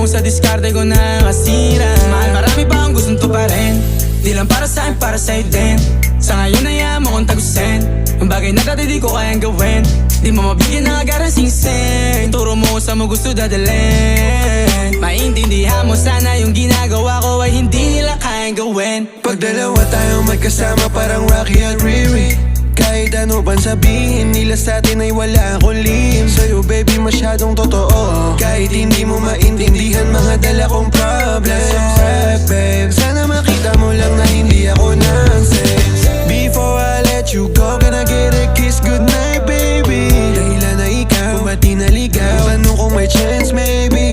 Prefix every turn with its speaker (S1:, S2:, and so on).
S1: sa diskarte ko na kasira. Mahal, marami pa akong gustong tuparin, di lang para sa'kin, para sa'yo din. Sa ngayon hayaan mo kong tagusin ang bagay na dati di ko kayang gawin. Di mo mabigyan ng agarang singsing, turo mo kung saan mo gusto dadalhin. Maintindihan mo sana yung ginagawa ko ay hindi nila kayang gawin.
S2: Pag dalawa tayong magkasama parang Rocky at Riri, kahit ano pang sabihin nila sa'tin ay wala akong lihim. Sa'yo baby masyadong totoo, kahit hindi mo maintindihan mga dala kong problem.